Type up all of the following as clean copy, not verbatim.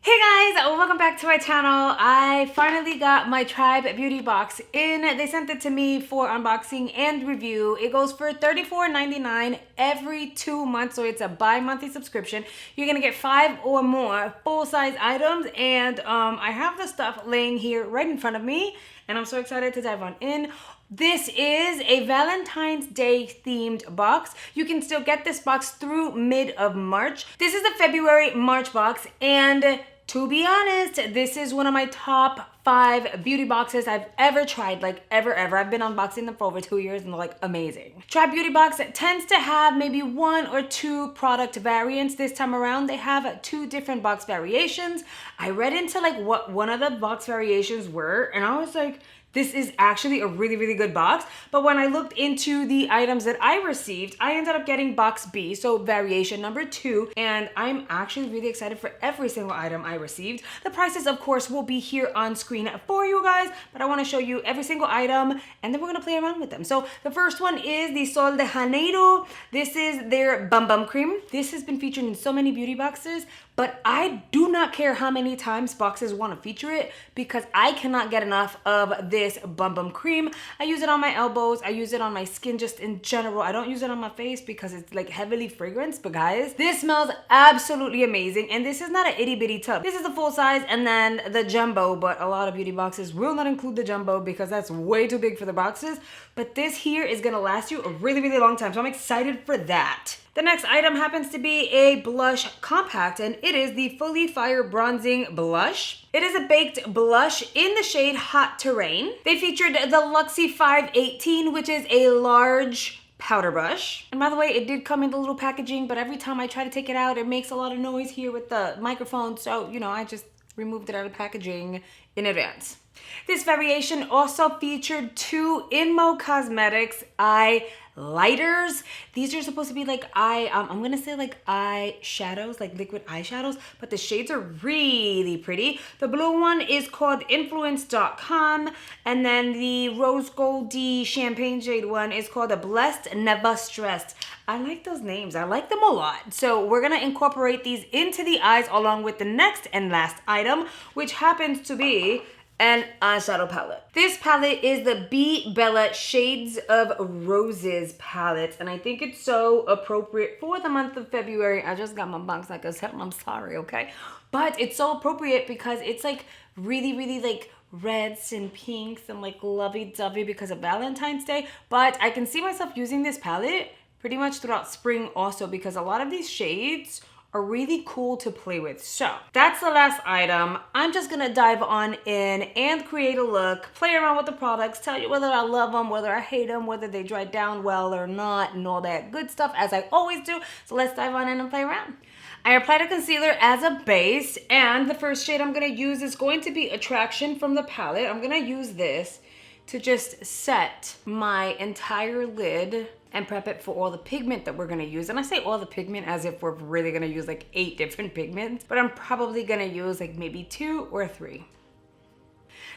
Hey guys, welcome back to my channel. I finally got my Tribe Beauty Box in. They sent it to me for unboxing and review. It goes for $34.99 every 2 months, so it's a bi-monthly subscription. You're gonna get 5 or more full-size items, and I have the stuff laying here right in front of me, and I'm so excited to dive on in. This is a Valentine's Day themed box. You can still get this box through mid of March. This is the February-March box, and to be honest, this is one of my top 5 beauty boxes I've ever tried, like ever. I've been unboxing them for over 2 years and they're like amazing. Tribe Beauty Box tends to have maybe 1 or 2 product variants. This time around, they have 2 different box variations. I read into like what one of the box variations were, and I was like, this is actually a really, really good box. But when I looked into the items that I received, I ended up getting box B, so variation number 2. And I'm actually really excited for every single item I received. The prices, of course, will be here on screen for you guys, but I wanna show you every single item and then we're gonna play around with them. So the first one is the Sol de Janeiro. This is their Bum Bum Cream. This has been featured in so many beauty boxes, but I do not care how many times boxes want to feature it because I cannot get enough of this Bum Bum Cream. I use it on my elbows. I use it on my skin just in general. I don't use it on my face because it's like heavily fragranced, but guys, this smells absolutely amazing. And this is not an itty bitty tub. This is the full size and then the jumbo, but a lot of beauty boxes will not include the jumbo because that's way too big for the boxes. But this here is gonna last you a really, really long time. So I'm excited for that. The next item happens to be a blush compact, and it is the Folly Fire Bronzing Blush. It is a baked blush in the shade Hot Terrain. They featured the Luxie 518, which is a large powder brush. And by the way, it did come in the little packaging, but every time I try to take it out, it makes a lot of noise here with the microphone. So, you know, I just removed it out of packaging in advance. This variation also featured 2 Inmo Cosmetics eye lighters. These are supposed to be like I'm gonna say like eye shadows, like liquid eyeshadows, but the shades are really pretty. The blue one is called Influence.com, and then the rose goldy champagne shade one is called a Blessed Never Stressed. I like those names. I like them a lot. So we're gonna incorporate these into the eyes along with the next and last item, which happens to be an eyeshadow palette. This palette is the BeBella Shades of Roses palette, and I think it's so appropriate for the month of February. I just got my box, like I said, I'm sorry, okay? But it's so appropriate because it's like really, really like reds and pinks and like lovey-dovey because of Valentine's Day. But I can see myself using this palette pretty much throughout spring also because a lot of these shades are really cool to play with. So that's the last item. I'm just gonna dive on in and create a look, play around with the products, tell you whether I love them, whether I hate them, whether they dry down well or not, and all that good stuff as I always do. So let's dive on in and play around. I applied a concealer as a base, and the first shade I'm gonna use is going to be Attraction from the palette. I'm gonna use this to just set my entire lid and prep it for all the pigment that we're gonna use. And I say all the pigment as if we're really gonna use like 8 different pigments, but I'm probably gonna use like maybe 2 or 3.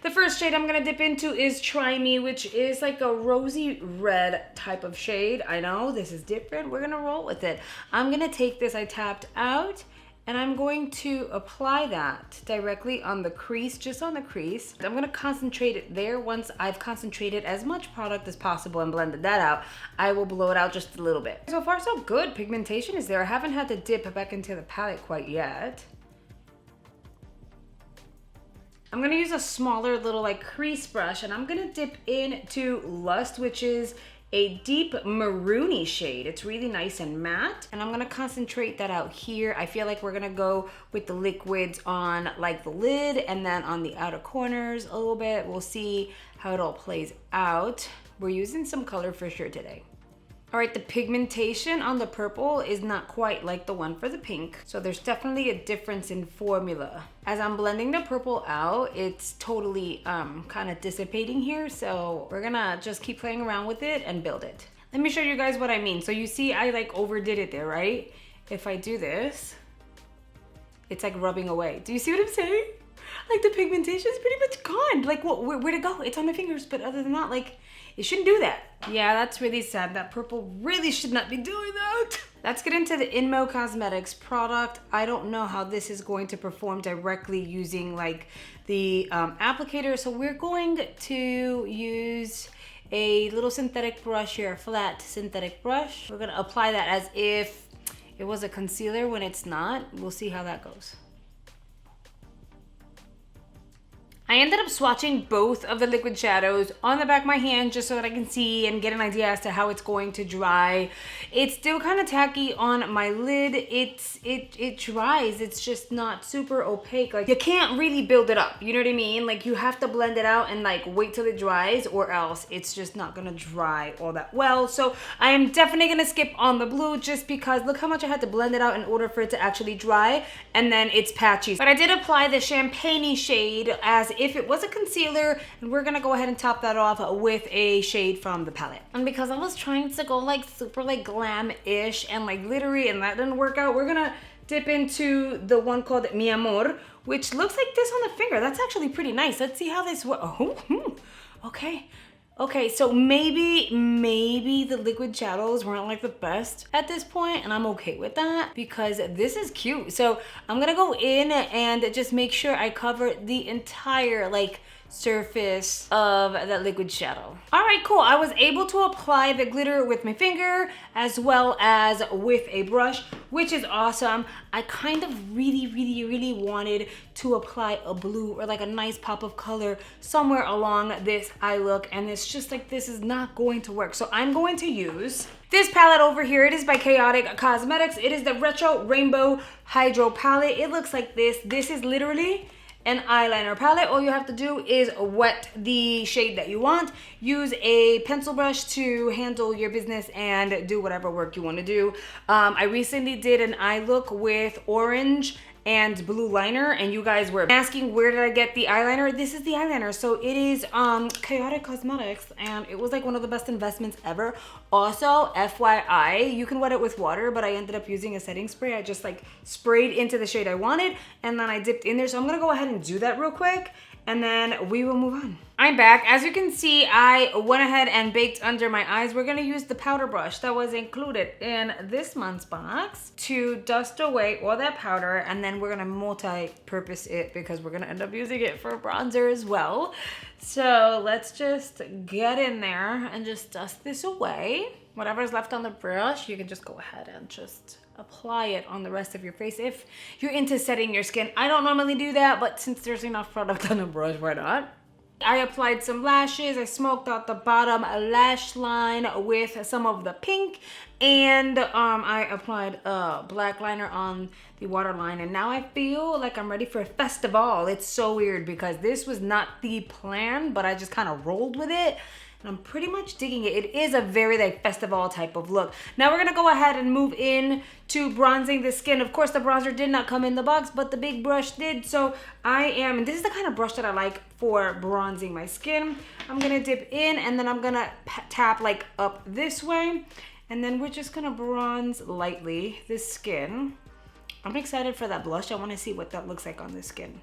The first shade I'm gonna dip into is Try Me, which is like a rosy red type of shade. I know this is different, we're gonna roll with it. I'm gonna take this I tapped out, and I'm going to apply that directly on the crease, just on the crease. I'm gonna concentrate it there. Once I've concentrated as much product as possible and blended that out, I will blow it out just a little bit. So far so good, pigmentation is there. I haven't had to dip back into the palette quite yet. I'm gonna use a smaller little like crease brush, and I'm gonna dip into Lust, which is a deep maroony shade. It's really nice and matte, and I'm gonna concentrate that out here. I feel like we're gonna go with the liquids on like the lid and then on the outer corners a little bit. We'll see how it all plays out. We're using some color for sure today. All right, the pigmentation on the purple is not quite like the one for the pink, so there's definitely a difference in formula. As I'm blending the purple out, it's totally kind of dissipating here, so we're gonna just keep playing around with it and build it. Let me show you guys what I mean. So you see I like overdid it there, right? If I do this, it's like rubbing away. Do you see what I'm saying? Like the pigmentation is pretty much gone. Like where'd it go? It's on my fingers, but other than that, like it shouldn't do that. Yeah, that's really sad. That purple really should not be doing that. Let's get into the Inmo Cosmetics product. I don't know how this is going to perform directly using like the applicator. So we're going to use a little synthetic brush here, a flat synthetic brush. We're gonna apply that as if it was a concealer when it's not. We'll see how that goes. I ended up swatching both of the liquid shadows on the back of my hand just so that I can see and get an idea as to how it's going to dry. It's still kind of tacky on my lid. It dries. It's just not super opaque. Like, you can't really build it up. You know what I mean? Like, you have to blend it out and like wait till it dries, or else it's just not gonna dry all that well. So I am definitely gonna skip on the blue just because look how much I had to blend it out in order for it to actually dry, and then it's patchy. But I did apply the champagne shade as if it was a concealer, and we're gonna go ahead and top that off with a shade from the palette. And because I was trying to go like super like glam-ish and like glittery and that didn't work out, we're gonna dip into the one called Mi Amor, which looks like this on the finger. That's actually pretty nice. Let's see how this works. Oh, okay. Okay, so maybe the liquid shadows weren't like the best at this point, and I'm okay with that because this is cute. So I'm gonna go in and just make sure I cover the entire like surface of that liquid shadow. All right, cool. I was able to apply the glitter with my finger as well as with a brush, which is awesome. I kind of really wanted to apply a blue or like a nice pop of color somewhere along this eye look, and it's just like this is not going to work. So I'm going to use this palette over here. It is by Chaotic Cosmetics. It is the Retro Rainbow Hydro palette. It looks like this. This is literally an eyeliner palette. All you have to do is wet the shade that you want, use a pencil brush to handle your business and do whatever work you want to do. I recently did an eye look with orange and blue liner, and you guys were asking where did I get the eyeliner. This is the eyeliner. So it is Chaotic Cosmetics, and it was like one of the best investments ever. Also, FYI, you can wet it with water, but I ended up using a setting spray. I just like sprayed into the shade I wanted, and then I dipped in there. So I'm gonna go ahead and do that real quick, and then we will move on. I'm back. As you can see, I went ahead and baked under my eyes. We're gonna use the powder brush that was included in this month's box to dust away all that powder, and then we're gonna multi-purpose it because we're gonna end up using it for bronzer as well. So let's just get in there and just dust this away. Whatever's left on the brush, you can just go ahead and just apply it on the rest of your face if you're into setting your skin. I don't normally do that, but since there's enough product on the brush, why not? I applied some lashes. I smoked out the bottom lash line with some of the pink, and I applied a black liner on the waterline, and now I feel like I'm ready for a festival. It's so weird because this was not the plan, but I just kind of rolled with it. I'm pretty much digging it. It is a very like festival type of look. Now we're gonna go ahead and move in to bronzing the skin. Of course, the bronzer did not come in the box, but the big brush did. So and this is the kind of brush that I like for bronzing my skin. I'm gonna dip in, and then I'm gonna tap like up this way. And then we're just gonna bronze lightly this skin. I'm excited for that blush. I wanna see what that looks like on this skin.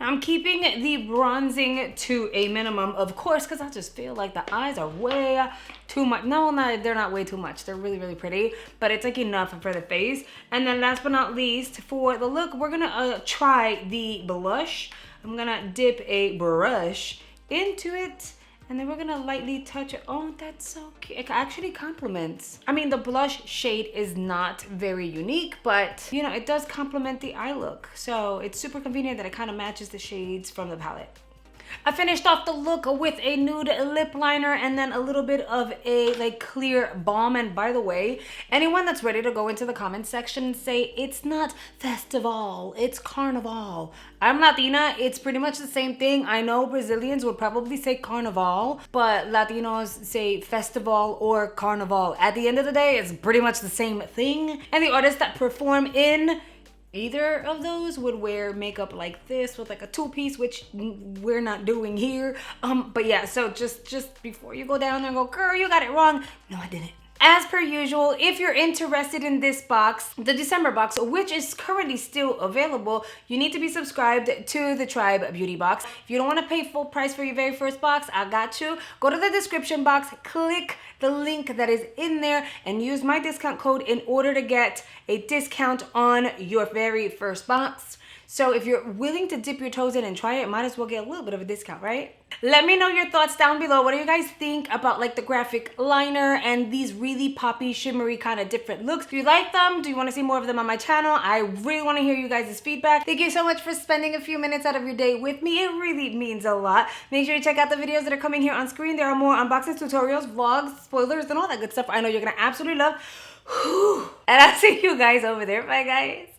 I'm keeping the bronzing to a minimum, of course, because I just feel like the eyes are way too much. No, they're not way too much. They're really pretty, but it's like enough for the face. And then last but not least, for the look, we're gonna try the blush. I'm gonna dip a brush into it, and then we're gonna lightly touch it. Oh, that's so cute. It actually complements. I mean, the blush shade is not very unique, but you know, it does complement the eye look. So it's super convenient that it kind of matches the shades from the palette. I finished off the look with a nude lip liner and then a little bit of a like clear balm. And by the way, anyone that's ready to go into the comments section and say it's not festival, it's carnival. I'm Latina, it's pretty much the same thing. I know Brazilians would probably say carnival, but Latinos say festival or carnival. At the end of the day, it's pretty much the same thing. And the artists that perform in either of those would wear makeup like this with like a two-piece, which we're not doing here. But yeah, so just before you go down there and go, girl, you got it wrong. No, I didn't. As per usual, if you're interested in this box, the December box, which is currently still available, you need to be subscribed to the Tribe Beauty Box. If you don't want to pay full price for your very first box, I got you. Go to the description box, click the link that is in there, and use my discount code in order to get a discount on your very first box. So if you're willing to dip your toes in and try it, might as well get a little bit of a discount, right? Let me know your thoughts down below. What do you guys think about like the graphic liner and these really poppy, shimmery kind of different looks? Do you like them? Do you want to see more of them on my channel? I really want to hear you guys' feedback. Thank you so much for spending a few minutes out of your day with me. It really means a lot. Make sure you check out the videos that are coming here on screen. There are more unboxings, tutorials, vlogs, spoilers, and all that good stuff I know you're going to absolutely love. And I'll see you guys over there. Bye, guys.